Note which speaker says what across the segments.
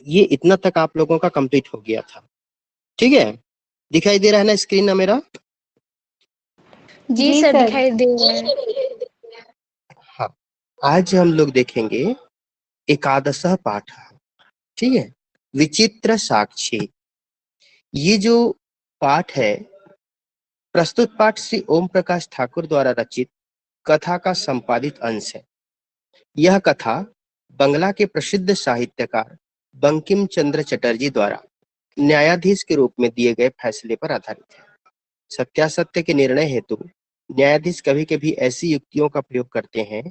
Speaker 1: ये इतना तक आप लोगों का कंप्लीट हो गया था। ठीक है, दिखाई दे रहा है ना स्क्रीन ना मेरा?
Speaker 2: जी सर, दिखाई दे रहा है।
Speaker 1: हाँ, आज हम लोग देखेंगे एकादशः पाठ। ठीक है, विचित्र साक्षी। ये जो पाठ है, प्रस्तुत पाठ श्री ओम प्रकाश ठाकुर द्वारा रचित कथा का संपादित अंश है। यह कथा बंगला के प्रसिद्ध साहित्यकार बंकिम चंद्र चटर्जी द्वारा न्यायाधीश के रूप में दिए गए फैसले पर आधारित है। सत्यासत्य के निर्णय हेतु न्यायाधीश कभी कभी ऐसी युक्तियों का प्रयोग करते हैं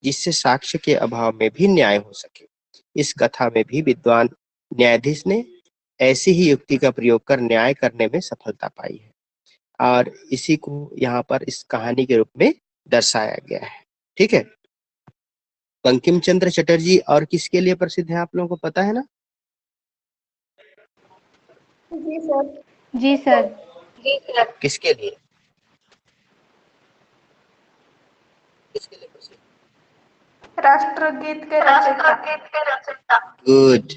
Speaker 1: जिससे साक्ष्य के अभाव में भी न्याय हो सके। इस कथा में भी विद्वान न्यायाधीश ने ऐसी ही युक्ति का प्रयोग कर न्याय करने में सफलता पाई है और इसी को यहाँ पर इस कहानी के रूप में दर्शाया गया है। ठीक है, बंकिम चंद्र चटर्जी और किसके लिए प्रसिद्ध है आप लोगों को पता है ना?
Speaker 2: जी सर। जी सर।
Speaker 1: किसके लिए? किसके लिए प्रसिद्ध?
Speaker 2: राष्ट्रगीत के रचयिता।
Speaker 1: गुड।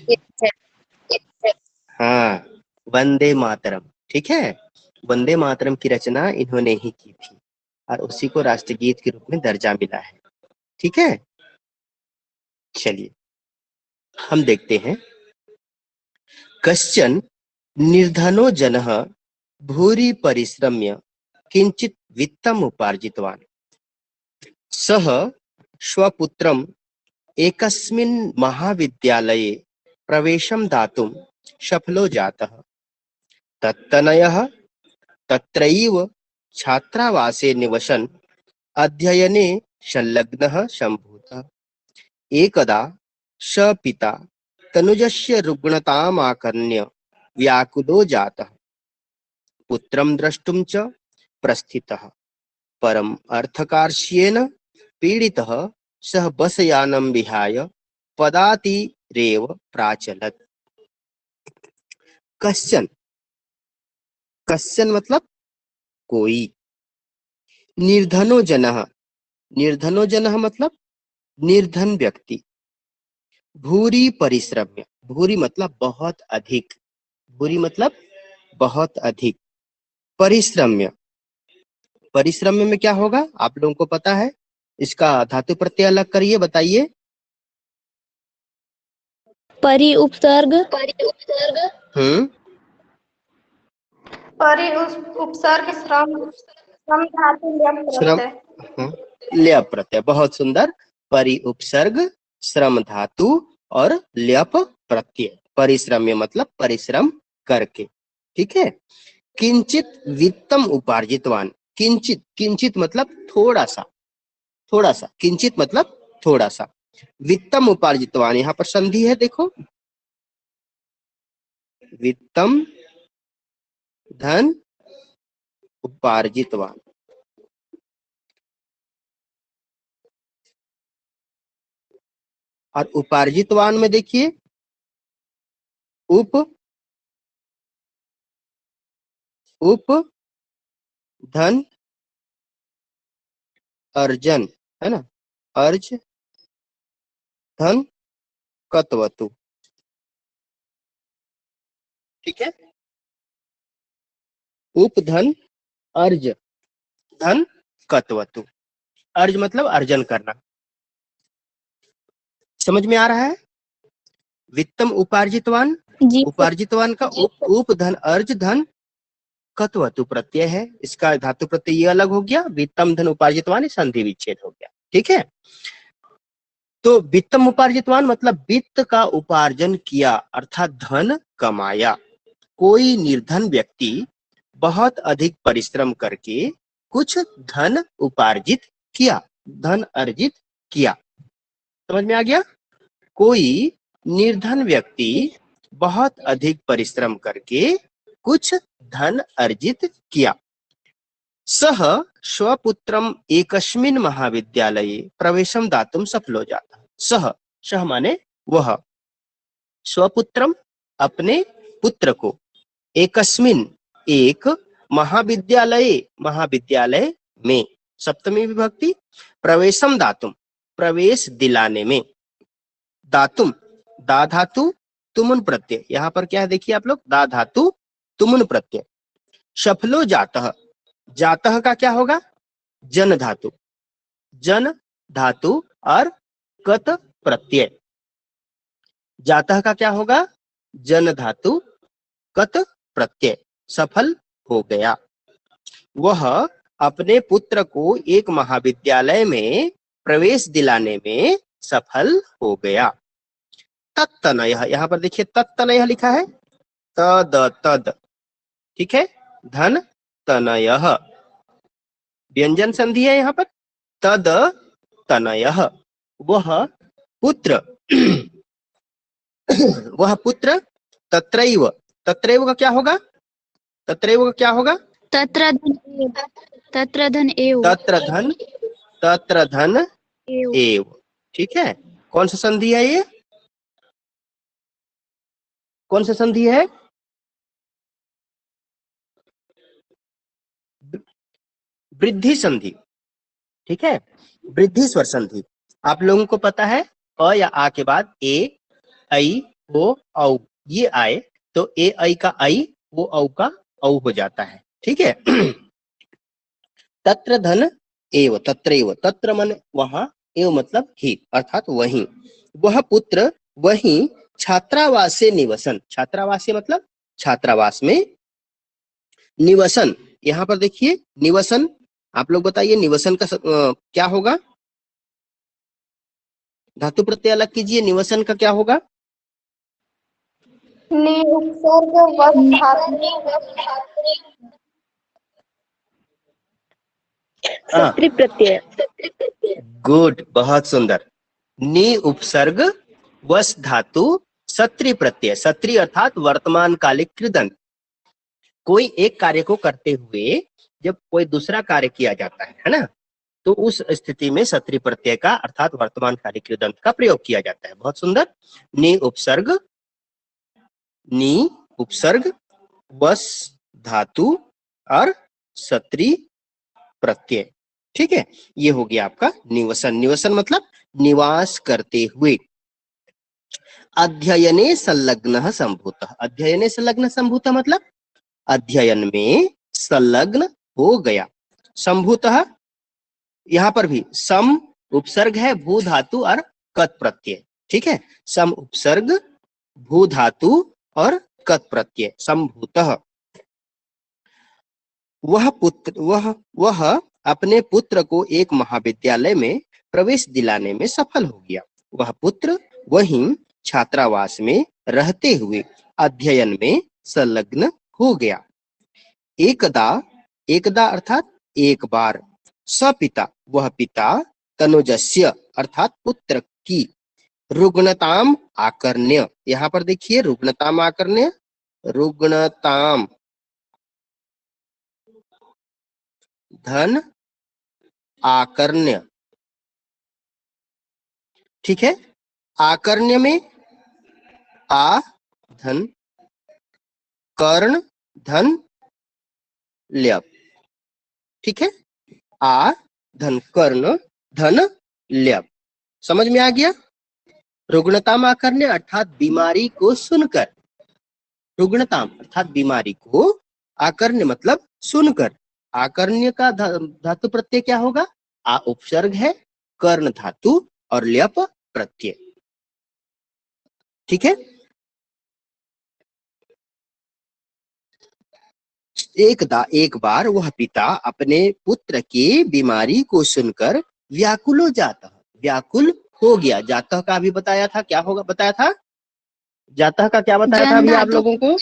Speaker 1: हाँ, वंदे मातरम। ठीक है, वंदे मातरम की रचना इन्होंने ही की थी और उसी को राष्ट्रगीत के रूप में दर्जा मिला है। ठीक है, चलिए हम देखते हैं। कश्चन निर्धनो जनः भूरि परिश्रम्य किंचित वित्तम उपार्जितवान्। सः स्वपुत्रम् एकस्मिन् महाविद्यालये प्रवेशं दातुं सफलो जातः। तत्तनयः तत्रैव छात्रावासे निवसन् अध्ययने संलग्नः सम्भूतः। एकदा स पिता तनुजस्य रुग्णतामाकर्ण्य व्याकुलो जातः। पुत्रं द्रष्टुं च प्रस्थितः, परम अर्थकार्ष्येन पीडितः सः बसयानं विहाय पदातिरेव प्राचलत्। कश्चन, कश्चन मतलब कोई। निर्धनो जनः, निर्धनो जनः मतलब निर्धन व्यक्ति। भूरि परिश्रम्य, भूरि मतलब बहुत अधिक, भूरि मतलब बहुत अधिक। परिश्रम्य, परिश्रम्य में क्या होगा आप लोगों को पता है? इसका धातु प्रत्यय अलग करिए, बताइए।
Speaker 2: परि उपसर्ग। परि उपसर्ग श्रम श्रम धातु ल्यप
Speaker 1: श्रम,
Speaker 2: प्रत्यय।
Speaker 1: ल्यप प्रत्यय, बहुत सुंदर। परि उपसर्ग, श्रम धातु और ल्यप प्रत्यय। परिश्रम्य मतलब परिश्रम करके। ठीक है, किंचित वित्तम उपार्जितवान। किंचित, किंचित मतलब थोड़ा सा, थोड़ा सा। किंचित मतलब थोड़ा सा। वित्तम उपार्जितवान, यहाँ पर संधि है देखो। वित्तम धन उपार्जितवान। और उपार्जितवान में देखिए उप, उप धन अर्जन, है ना? अर्ज धन कत्वतु। ठीक है, उपधन अर्ज धन कत्वतु। अर्ज मतलब अर्जन करना। समझ में आ रहा है? वित्तम उपार्जितवान, उपार्जितवान का उप धन अर्ज धन कत्वतु प्रत्यय है। इसका धातु प्रत्यय ये अलग हो गया। वित्तम धन उपार्जितवान संधि विच्छेद हो गया। ठीक है, तो वित्तम उपार्जितवान मतलब वित्त का उपार्जन किया अर्थात धन कमाया। कोई निर्धन व्यक्ति बहुत अधिक परिश्रम करके कुछ धन उपार्जित किया, धन अर्जित किया। समझ में आ गया? कोई निर्धन व्यक्ति बहुत अधिक परिश्रम करके कुछ धन अर्जित किया। सह स्वपुत्रम एकस्मिन् महाविद्यालये प्रवेशम दातुम सफलो जाता। सह, सह माने वह, स्वपुत्रम अपने पुत्र को, एकस्मिन् एक, महाविद्यालय महाविद्यालय में, सप्तमी विभक्ति, प्रवेशम दातुम प्रवेश दिलाने में। दातुम दा धातु तुमुन प्रत्यय, यहाँ पर क्या है देखिए आप लोग, दा धातु तुमुन प्रत्यय। सफलो जातः, जातः का क्या होगा, जन धातु, जन धातु और कत प्रत्यय। जातः का क्या होगा, जन धातु कत प्रत्यय, सफल हो गया। वह अपने पुत्र को एक महाविद्यालय में प्रवेश दिलाने में सफल हो गया। तत्तनयः, यहाँ पर देखिए तत्तनयः लिखा है, तद तद, ठीक है, धन तनयः, व्यंजन संधि है यहाँ पर, तद तनयः। वह पुत्र वह पुत्र तत्रैव, तत्रैव का क्या होगा, तत्रैव का क्या होगा,
Speaker 2: तत्र धन एव, तत्र धन एव,
Speaker 1: तत्र धन एव, ठीक है। कौन सा संधि है ये, कौन सा संधि है, वृद्धि संधि, ठीक है, वृद्धि स्वर संधि। आप लोगों को पता है अ या आ के बाद ए, ऐ, ओ, औ ये आए तो ए ऐ का ऐ, ओ औ का औ हो जाता है, ठीक है। तत्र धन एव, तत्रैव, तत्र मन वहां, एव मतलब ही, अर्थात वहीं। वह पुत्र वहीं छात्रावासे निवसन, छात्रावासे मतलब छात्रावास में, निवसन, यहाँ पर देखिए निवसन, आप लोग बताइए निवसन का क्या होगा, धातु प्रत्यय अलग कीजिए, निवसन का क्या होगा,
Speaker 2: सत्री प्रत्यय।
Speaker 1: गुड, बहुत सुंदर। नि उपसर्ग वस धातु सत्री प्रत्यय, सत्री अर्थात वर्तमान कालिक कृदंत। कोई एक कार्य को करते हुए जब कोई दूसरा कार्य किया जाता है ना, तो उस स्थिति में सत्री प्रत्यय का अर्थात वर्तमान कालिक कृदंत का प्रयोग किया जाता है। बहुत सुंदर। नि उपसर्ग वस धातु और सत्री प्रत्यय, ठीक है। ये हो गया आपका निवसन, निवसन मतलब निवास करते हुए। अध्ययने संलग्न संभूतः, अध्ययने संलग्न संभूतः मतलब अध्ययन में संलग्न हो गया। संभूतः, यहाँ पर भी सम उपसर्ग है, भू धातु और कत प्रत्यय, ठीक है, सम उपसर्ग भू धातु और कत प्रत्यय, संभूतः। वह अपने पुत्र को एक महाविद्यालय में प्रवेश दिलाने में सफल हो गया। वह पुत्र वहीं छात्रावास में रहते हुए अध्ययन में संलग्न हो गया। एकदा, एकदा अर्थात एक बार, सपिता वह पिता, तनुजस्य अर्थात पुत्र की, रुग्णताम आकर्ण्य, यहाँ पर देखिए रुग्णताम आकर्ण्य, रुग्णताम धन आकर्ण्य, ठीक है। आकर्ण्य में आ धन कर्ण धन ल्यप, ठीक है, आ धन कर्ण धन ल्यप, समझ में आ गया। रुग्णताम आकर्ण्य अर्थात बीमारी को सुनकर, रुग्णताम अर्थात बीमारी को, आकर्ण्य मतलब सुनकर। आकर्ण्य का धातु प्रत्यय क्या होगा, आ उपसर्ग है, कर्ण धातु और ल्यप प्रत्यय, ठीक है। एकदा एक बार वह पिता अपने पुत्र की बीमारी को सुनकर व्याकुल हो जाता, व्याकुल हो गया। जाता का भी बताया था, क्या होगा बताया था, जाता का क्या बताया था अभी आप लोगों को,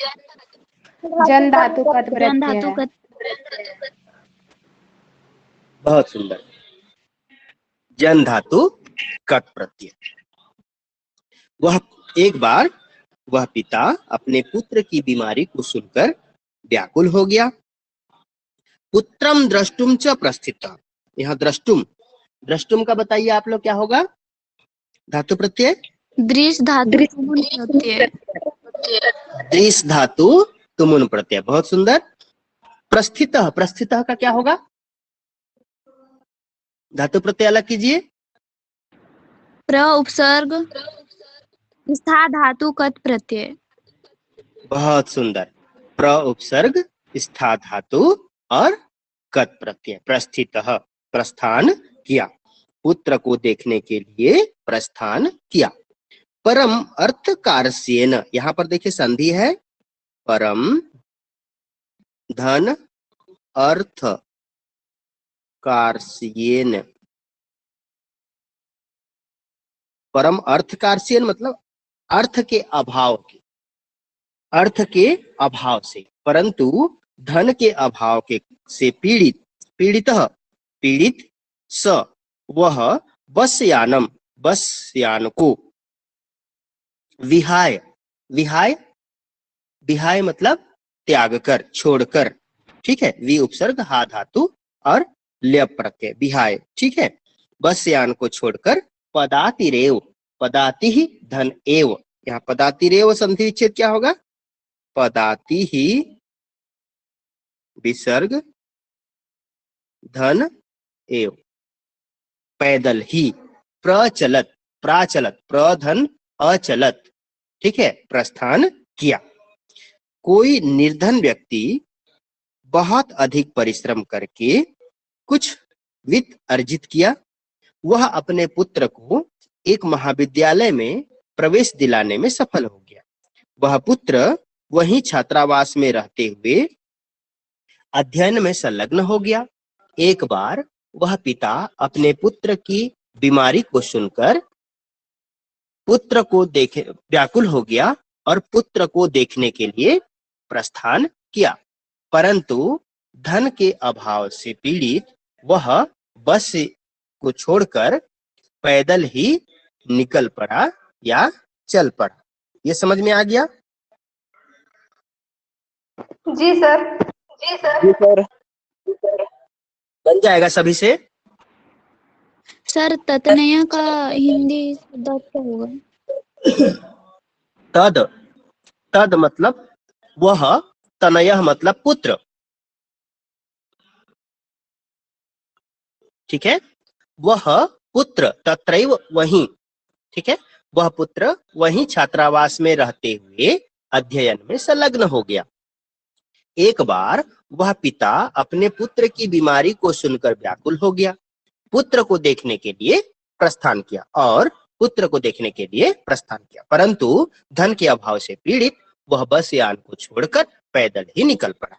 Speaker 2: जन धातु कत प्रत्यय।
Speaker 1: बहुत सुंदर, जन धातु कत प्रत्यय। वह एक बार वह पिता अपने पुत्र की बीमारी को सुनकर व्याकुल हो गया। पुत्रम द्रष्टुम च प्रस्थितः, यहाँ द्रष्टुम, द्रष्टुम का बताइए आप लोग क्या होगा, धातु प्रत्यय,
Speaker 2: दृश धातु तुमुन प्रत्यय,
Speaker 1: दृश धातु तुमुन प्रत्यय, बहुत सुंदर। प्रस्थितः, प्रस्थितः का क्या होगा, धातु प्रत्यय अलग कीजिए,
Speaker 2: प्र उपसर्ग स्था धातु कत प्रत्यय।
Speaker 1: बहुत सुंदर। प्र उपसर्ग, स्था धातु और कत प्रत्यय। प्रस्थितः, प्रस्थान किया, पुत्र को देखने के लिए प्रस्थान किया। परम अर्थ कारस्येन, यहाँ पर देखिए संधि है, परम धन अर्थ कारस्येन। परम अर्थ कारस्येन मतलब अर्थ के अभाव के, अर्थ के अभाव से, परंतु धन के अभाव के से पीड़ित, पीड़ितः पीड़ित, स वह बसयानम बसयान को, विहाय, विहाय, विहाय मतलब त्याग कर, छोड़कर, ठीक है। वि उपसर्ग हा धातु और ल्यप प्रत्यय, विहाय, ठीक है। बसयान को छोड़कर, पदातिरेव, पदाति ही धन एव, यहाँ पदातिरेव संधि विच्छेद क्या होगा, पदाति ही विसर्ग धन एव, पैदल ही, प्रचलत, प्राचलत, प्रधन अचलत, ठीक है, प्रस्थान किया। कोई निर्धन व्यक्ति बहुत अधिक परिश्रम करके कुछ वित्त अर्जित किया, वह अपने पुत्र को एक महाविद्यालय में प्रवेश दिलाने में सफल हो गया। वह पुत्र वहीं छात्रावास में रहते हुए अध्ययन में संलग्न हो गया। एक बार वह पिता अपने पुत्र की बीमारी को सुनकर पुत्र को देखे व्याकुल हो गया और पुत्र को देखने के लिए प्रस्थान किया, परंतु धन के अभाव से पीड़ित वह बस को छोड़कर पैदल ही निकल पड़ा या चल पड़ा। ये समझ में आ गया?
Speaker 3: जी सर।
Speaker 1: जी सर। बन जाएगा सभी से?
Speaker 2: सर ततनया का हिंदी शब्द क्या होगा?
Speaker 1: तद, तद मतलब वह, तनयः मतलब पुत्र, ठीक है। वह पुत्र, तत्रैव वहीं, ठीक है, वह पुत्र वहीं छात्रावास में रहते हुए अध्ययन में संलग्न हो गया। एक बार वह पिता अपने पुत्र की बीमारी को सुनकर व्याकुल हो गया, पुत्र को देखने के लिए प्रस्थान किया और पुत्र को देखने के लिए प्रस्थान किया, परंतु धन के अभाव से पीड़ित वह बस यान को छोड़कर पैदल ही निकल पड़ा।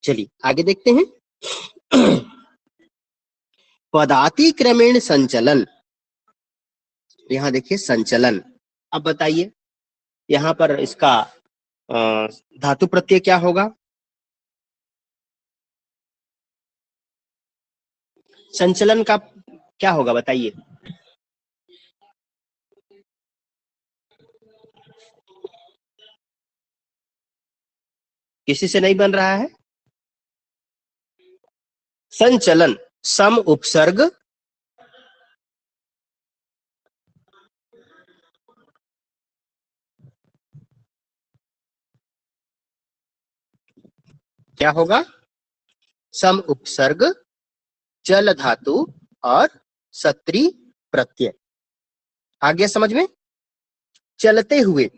Speaker 1: चलिए आगे देखते हैं। पदाति क्रमेण संचलन, यहाँ देखिए संचलन। अब बताइए यहाँ पर इसका धातु प्रत्यय क्या होगा? संचलन का क्या होगा बताइए? किसी से नहीं बन रहा है? संचलन, सम उपसर्ग क्या होगा? सम उपसर्ग, चल धातु और सत्री प्रत्यय। आ गया समझ में? चलते हुए,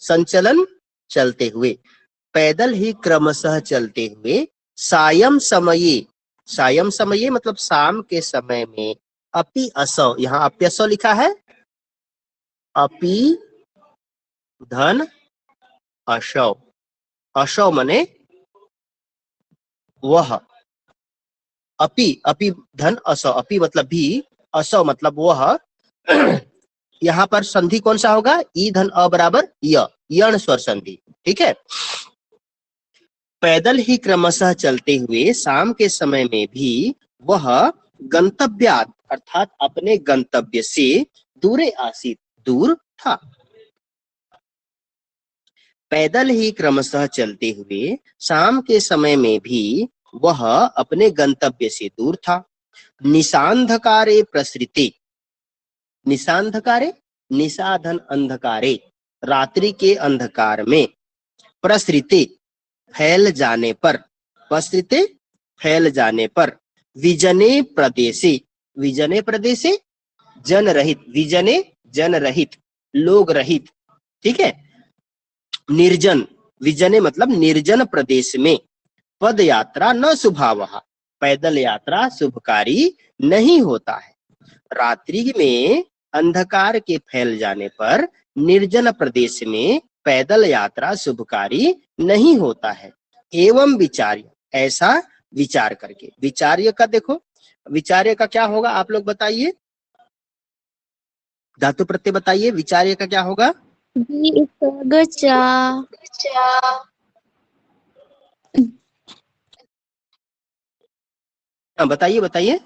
Speaker 1: संचलन चलते हुए, पैदल ही क्रमशः चलते हुए, सायं समये, सायं समये मतलब शाम के समय में, अपि असौ, यहाँ अप्यसौ लिखा है, अपि धन अशौ, अशौ मने वह, अपि, अपि धन असौ, अपि मतलब भी, असौ मतलब वह। यहाँ पर संधि कौन सा होगा? ई धन अ बराबर य, यण स्वर संधि, ठीक है। पैदल ही क्रमशः चलते हुए शाम के समय में भी वह गंतव्यात् अर्थात अपने गंतव्य से दूरे आसीत, दूर था। पैदल ही क्रमशः चलते हुए शाम के समय में भी वह अपने गंतव्य से दूर था। निशांधकारे प्रसृते, निशांधकारे, निशाधन अंधकारे, रात्रि के अंधकार में, प्रसृते फैल जाने पर, प्रसृते फैल जाने पर, विजने प्रदेशे, विजने प्रदेशे जन रहित, विजने जन रहित, लोग रहित, ठीक है। निर्जन, विजने मतलब निर्जन प्रदेश में पद यात्रा न शुभावहा, पैदल यात्रा शुभकारी नहीं होता है। रात्रि में अंधकार के फैल जाने पर निर्जन प्रदेश में पैदल यात्रा शुभकारी नहीं होता है। एवं विचार्य, ऐसा विचार करके। विचार्य का देखो, विचार्य का क्या होगा आप लोग बताइए, धातु प्रत्यय बताइए, विचार्य का क्या होगा? बताइए बताइए।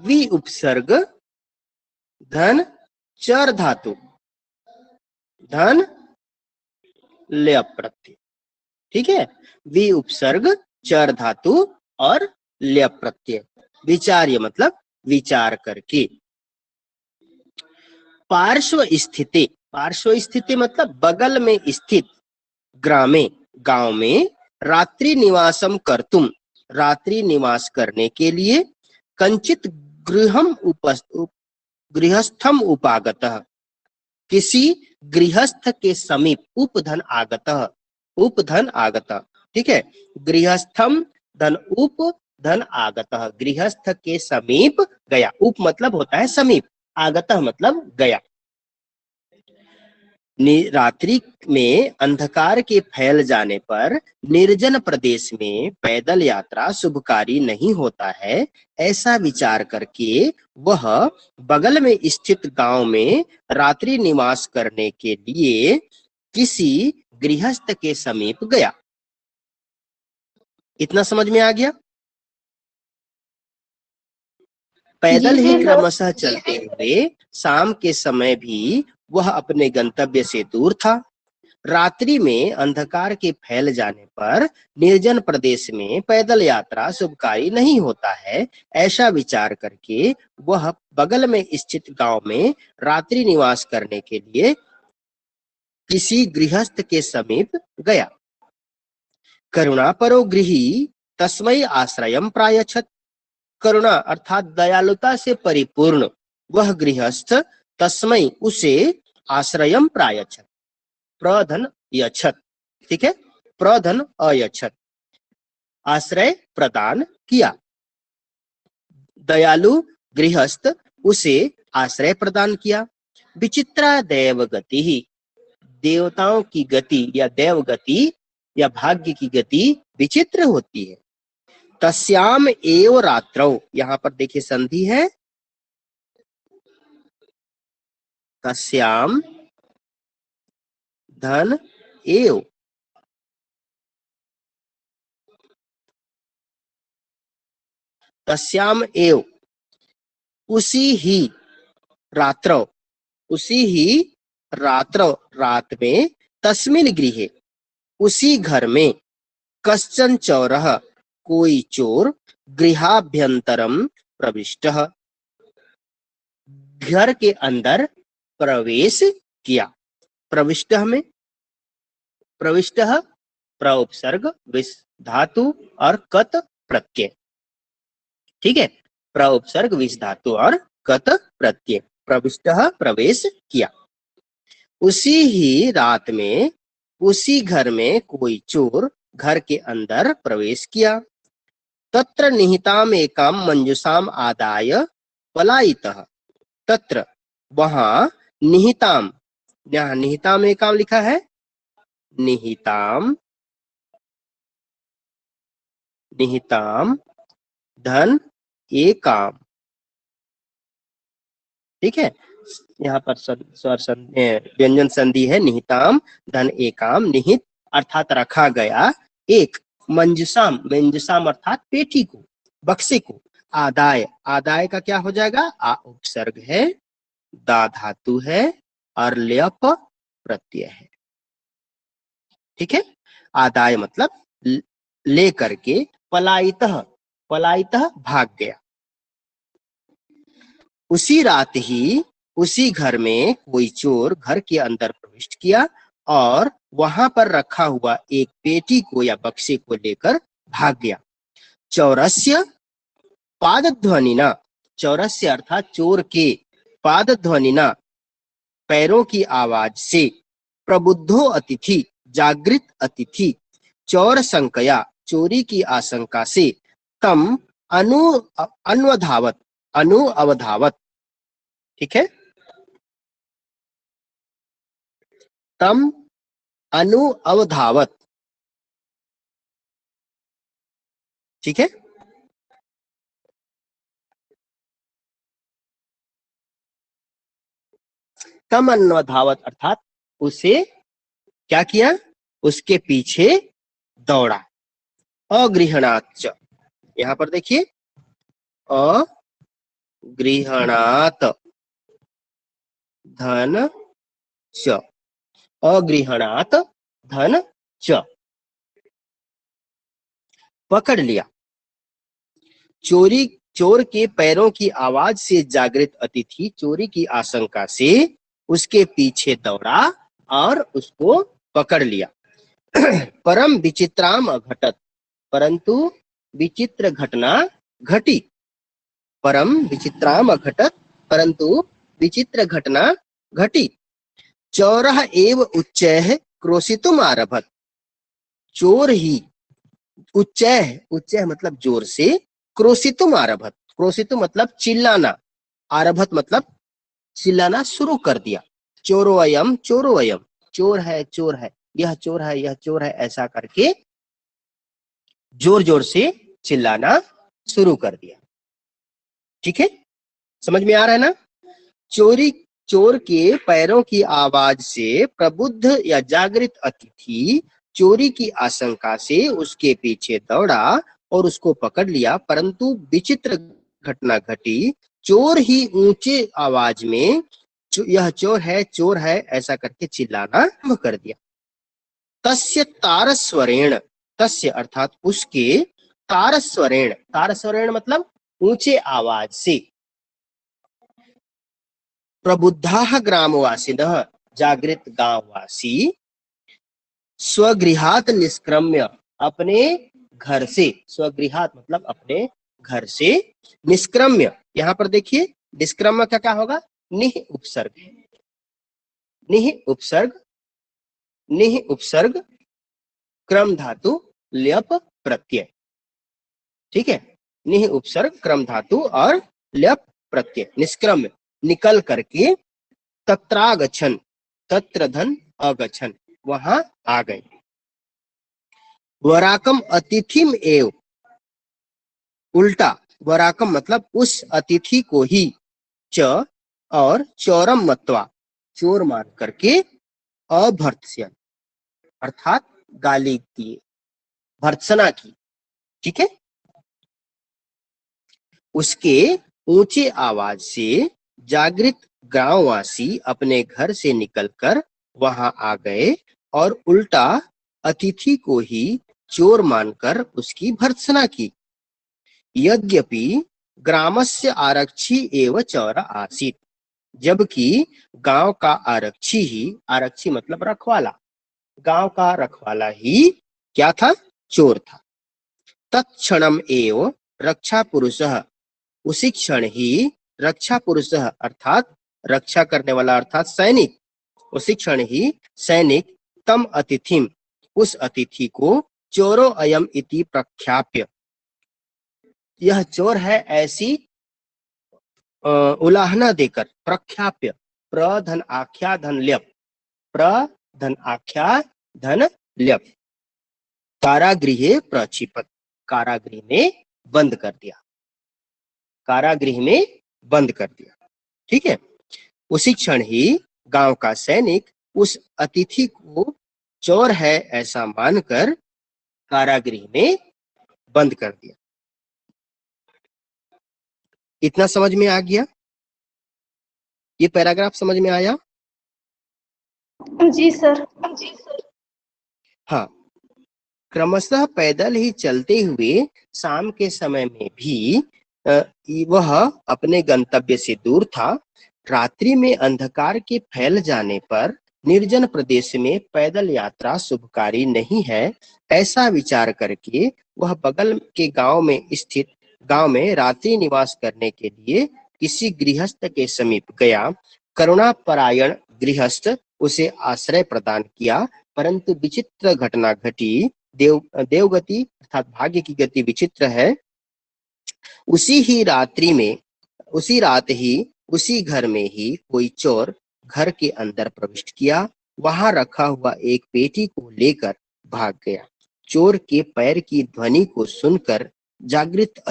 Speaker 1: वि उपसर्ग धन चर धातु धन लय प्रत्यय, ठीक है। वि उपसर्ग चर धातु और लय प्रत्यय। विचार्य मतलब विचार करके। पार्श्व स्थिति, पार्श्व स्थिति मतलब बगल में स्थित, ग्रामे गांव में, रात्रि निवासम कर्तुम, रात्रि निवास करने के लिए, कंचित गृहस्थम उपागतः, किसी गृहस्थ के समीप, उपधन आगतः, उपधन आगतः, ठीक है। गृहस्थम धन उप धन आगतः, गृहस्थ के समीप गया। उप मतलब होता है समीप, आगतः मतलब गया। रात्रि में अंधकार के फैल जाने पर निर्जन प्रदेश में पैदल यात्रा शुभकारी नहीं होता है, ऐसा विचार करके वह बगल में स्थित गांव में रात्रि निवास करने के लिए किसी गृहस्थ के समीप गया। इतना समझ में आ गया? पैदल ही क्रमशः चलते हुए शाम के समय भी वह अपने गंतव्य से दूर था। रात्रि में अंधकार के फैल जाने पर निर्जन प्रदेश में पैदल यात्रा शुभकारी नहीं होता है, ऐसा विचार करके वह बगल में स्थित गांव में रात्रि निवास करने के लिए किसी गृहस्थ के समीप गया। करुणापरो गृही तस्मै आश्रयम प्रायच्छत्, करुणा अर्थात दयालुता से परिपूर्ण वह गृहस्थ तस्मै उसे आश्रयम प्रायच्छत्, प्रधन यच्छत्, ठीक है, प्रधन अयच्छत्, आश्रय प्रदान किया। दयालु गृहस्थ उसे आश्रय प्रदान किया। विचित्रा देव गति ही, देवताओं की गति या देव गति या भाग्य की गति विचित्र होती है। तस्याम एव रात्रौ, यहाँ पर देखिए संधि है, तस्याम धन एव, तस्याम एव उसी ही रात्रौ, उसी ही रात्रौ रात में, तस्मिन् गृहे उसी घर में, कश्चन चौरः कोई चोर, गृहाभ्यंतरम प्रविष्टः घर के अंदर प्रवेश किया। प्रविष्ट में प्रविष्ट प्रउपसर्ग विस धातु और कत प्रत्यय, ठीक है। प्रउपसर्ग विस धातु और कत प्रत्यय, प्रविष्ट प्रवेश किया। उसी ही रात में उसी घर में कोई चोर घर के अंदर प्रवेश किया। तत्र निहिताम एकाम मंजुषाम आदाय पलायितः, तत्र वहां निहिताम, यहाँ निहिताम एकाम लिखा है, निहिताम, निहिताम धन एकाम, ठीक है। यहाँ पर स्वर व्यंजन संधि है, निहिताम धन एकाम, निहित अर्थात रखा गया, एक मंजुषाम, मंजुषाम अर्थात पेटी को, बक्से को, आदाय, आदाय का क्या हो जाएगा, आ उपसर्ग है, दा धातु है और ल्यप प्रत्यय है, ठीक है। आदाय मतलब ले करके, पलायितः, पलायितः भाग गया। उसी रात ही उसी घर में कोई चोर घर के अंदर प्रविष्ट किया और वहां पर रखा हुआ एक पेटी को या बक्से को लेकर भाग गया। चौरस्य पादध्वनिना, चौरस्य अर्थात चोर के, पाद ध्वनिना पैरों की आवाज से, प्रबुद्धो अतिथि जागृत अतिथि, चौर संकया चोरी की आशंका से, तम अनु अवधावत, ठीक है, तम अनु अवधावत, ठीक है। तम अन्वधावत अर्थात उसे क्या किया, उसके पीछे दौड़ा। अगृहणाच, यहां पर देखिए अगृहणात धन च, अगृहणात धन च, पकड़ लिया। चोर के पैरों की आवाज से जागृत अतिथि चोरी की आशंका से उसके पीछे दौड़ा और उसको पकड़ लिया। परम विचित्राम अघटत, परंतु विचित्र घटना घटी। परम विचित्राम अघटत, परंतु विचित्र घटना घटी। चौरः एव उच्चैः क्रोशितुम आरभत, चोर ही उच्चैः मतलब जोर से, क्रोशितुम आरभत, क्रोशितुम मतलब चिल्लाना, आरभत मतलब चिल्लाना शुरू कर दिया। चोरो अयम, चोर है, यह चोर है, यह चोर है, ऐसा करके जोर जोर से चिल्लाना शुरू कर दिया। ठीक है, समझ में आ रहा है ना। चोर के पैरों की आवाज से प्रबुद्ध या जागृत अतिथि चोरी की आशंका से उसके पीछे दौड़ा और उसको पकड़ लिया, परंतु विचित्र घटना घटी। चोर ही ऊंचे आवाज में यह चोर है ऐसा करके चिल्लाना शुरू कर दिया। तस्य तारस्वरेण, तस्य अर्थात उसके, तारस्वरेण मतलब ऊंचे आवाज से, प्रबुद्धाः ग्रामवासिनः जागृत गांववासी, स्वगृहात निष्क्रम्य अपने घर से, स्वगृहात मतलब अपने घर से, निष्क्रम्य यहां पर देखिए निष्क्रम्य का क्या होगा, निह उपसर्ग, निह उपसर्ग क्रम धातु ल्यप प्रत्यय, ठीक है, निह उपसर्ग क्रम धातु और ल्यप प्रत्यय, निष्क्रम्य निकल करके, तत्रागछन तत्र धन अगछन वहां आ गए। वराकम अतिथिम एव, उल्टा वराकम मतलब उस अतिथि को ही, च और चौरम मत्वा चोर मान करके, अभर्त्स्यन अर्थात गाली दिए, भर्त्सना की, ठीक है। उसके ऊंचे आवाज से जागृत गांववासी अपने घर से निकलकर वहां आ गए और उल्टा अतिथि को ही चोर मानकर उसकी भर्त्सना की। यद्यपि ग्रामस्य आरक्षी एव चौर आसीत, जबकि गांव का आरक्षी ही, आरक्षी मतलब रखवाला, गांव का रखवाला ही क्या था, चोर था। तत्क्षणम एव रक्षा पुरुषः, उसी क्षण ही रक्षा पुरुषः अर्थात रक्षा करने वाला अर्थात सैनिक, उसी क्षण ही सैनिक तम अतिथिम उस अतिथि को चोरो अयम इति प्रख्याप्य, यह चोर है ऐसी उलाहना देकर, प्रख्याप्य प्रधन आख्या धन ल्यप, प्रधन आख्या धन ल्यप, कारागृहे प्रक्षिपत, कारागृह में बंद कर दिया, कारागृह में बंद कर दिया, ठीक है। उसी क्षण ही गांव का सैनिक उस अतिथि को चोर है ऐसा मानकर कारागृह में बंद कर दिया। इतना समझ में आ गया, ये पैराग्राफ समझ में आया?
Speaker 2: जी सर।
Speaker 1: हाँ, क्रमशः पैदल ही चलते हुए शाम के समय में भी वह अपने गंतव्य से दूर था। रात्रि में अंधकार के फैल जाने पर निर्जन प्रदेश में पैदल यात्रा शुभकारी नहीं है, ऐसा विचार करके वह बगल के गांव में स्थित गांव में रात्रि निवास करने के लिए किसी गृहस्थ के समीप गया। करुणापरायण गृहस्थ उसे आश्रय प्रदान किया, परंतु विचित्र घटना घटी। देवगति अर्थात भाग्य की गति विचित्र है। उसी रात ही उसी घर में ही कोई चोर घर के अंदर प्रविष्ट किया, वहां रखा हुआ एक पेटी को लेकर भाग गया। चोर के पैर की ध्वनि को सुनकर जागृत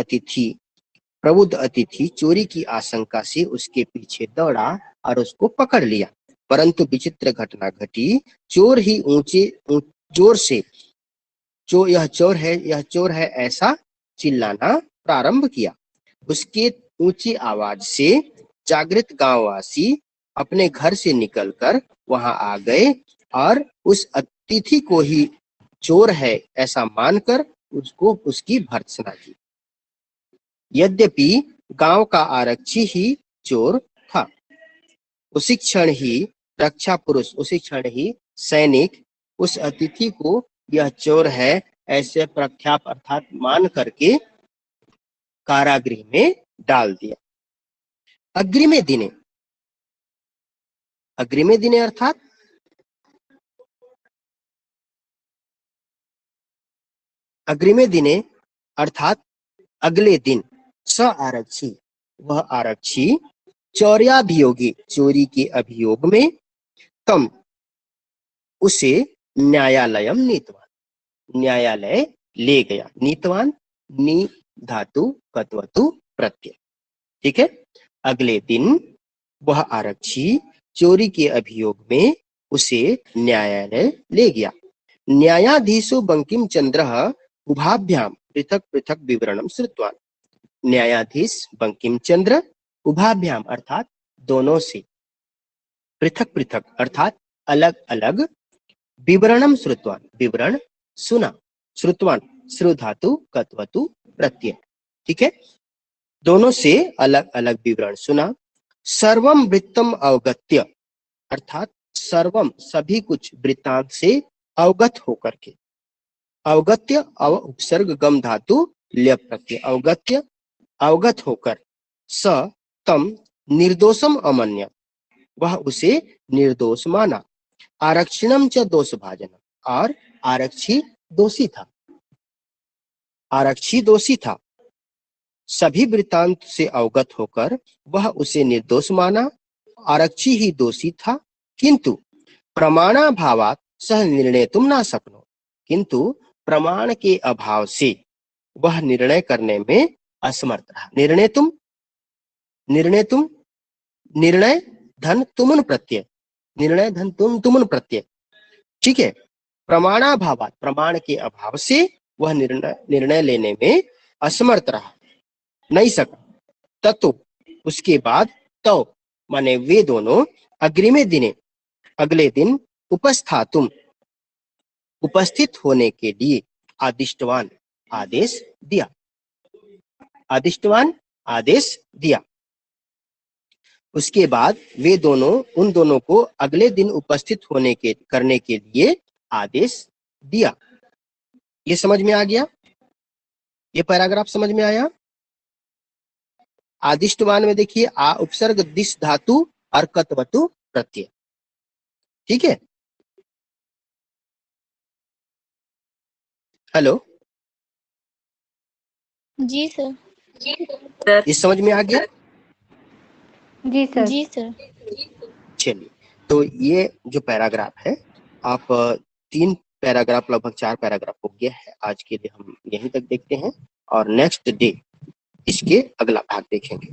Speaker 1: प्रबुद्ध अतिथि चोरी की आशंका से उसके पीछे दौड़ा और उसको पकड़ लिया, परंतु विचित्र घटना घटी। चोर ही जोर से यह चोर है ऐसा चिल्लाना प्रारंभ किया। उसके ऊंची आवाज से जागृत गांववासी अपने घर से निकलकर वहां आ गए और उस अतिथि को ही चोर है ऐसा मानकर उसकी भर्त्सना की। यद्यपि गांव का आरक्षी ही चोर था, उसी क्षण ही रक्षा पुरुष, उसी क्षण ही सैनिक उस अतिथि को यह चोर है ऐसे प्रख्याप अर्थात मान करके कारागृह में डाल दिया। अग्रिमे दिने अर्थात अग्रिमे दिने अर्थात अगले दिन स आरक्षी, वह आरक्षी चौर्याभियोगी, चोरी के अभियोग में, तम उसे न्यायालयम नीतवान, न्यायालय ले गया। नीतवान नी धातु कत्वतु प्रत्यय, ठीक है। अगले दिन वह आरक्षी चोरी के अभियोग में उसे न्यायालय ले गया। न्यायाधीशो बंकिम चंद्र उभाभ्याम पृथक पृथक विवरणम श्रुतवान। न्यायाधीश बंकिम चंद्र उभाभ्याम अर्थात दोनों से, पृथक पृथक अर्थात अलग अलग, विवरणम श्रुतवान विवरण सुना, श्रुतवान श्रु धातु कत्वतु प्रत्यय, ठीक है। दोनों से अलग अलग विवरण सुना। सर्वम वृत्तम अवगत्य अर्थात सर्वम सभी कुछ, वृत्तांत से अवगत होकर के, अवगत्य अव उपसर्ग गम धातु ल्यप प्रत्यय, अवगत्य अवगत होकर, स तम निर्दोषम अमन्य वह उसे निर्दोष माना। आरक्षिणम च दोष भाजन और आरक्षी दोषी था, आरक्षी दोषी था। सभी वृत्तांत से अवगत होकर वह उसे निर्दोष माना, आरक्षी ही दोषी था। किंतु प्रमाणाभावात सह निर्णय तुम ना सकनो, किंतु प्रमाण के अभाव से वह निर्णय करने में असमर्थ रहा। निर्णय धन तुमुन प्रत्यय, निर्णय धन तुमुन प्रत्यय, ठीक है। प्रमाणाभावात प्रमाण के अभाव से वह निर्णय लेने में असमर्थ रहा, नहीं सका। ततो उसके बाद, तो माने वे दोनों, अग्रिमे दिने अगले दिन, उपस्थातुम उपस्थित होने के लिए, आदिष्टवान आदेश दिया, आदिष्टवान आदेश दिया। उसके बाद वे दोनों, उन दोनों को अगले दिन उपस्थित करने के लिए आदेश दिया। ये समझ में आ गया? ये पैराग्राफ समझ में आया? आदिष्टवान में देखिए आ उपसर्ग दिस धातु और कत्वतु प्रत्यय, ठीक है। हेलो
Speaker 2: जी सर।
Speaker 1: ये समझ में आ गया?
Speaker 2: जी सर। जी सर।
Speaker 1: चलिए, तो ये जो पैराग्राफ है, आप 3 पैराग्राफ, लगभग 4 पैराग्राफ हो गया है। आज के लिए हम यहीं तक देखते हैं और नेक्स्ट डे इसके अगला भाग देखेंगे,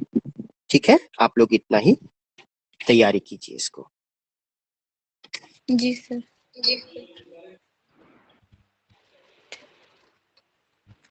Speaker 1: ठीक है। आप लोग इतना ही तैयारी कीजिए इसको।
Speaker 2: जी सर।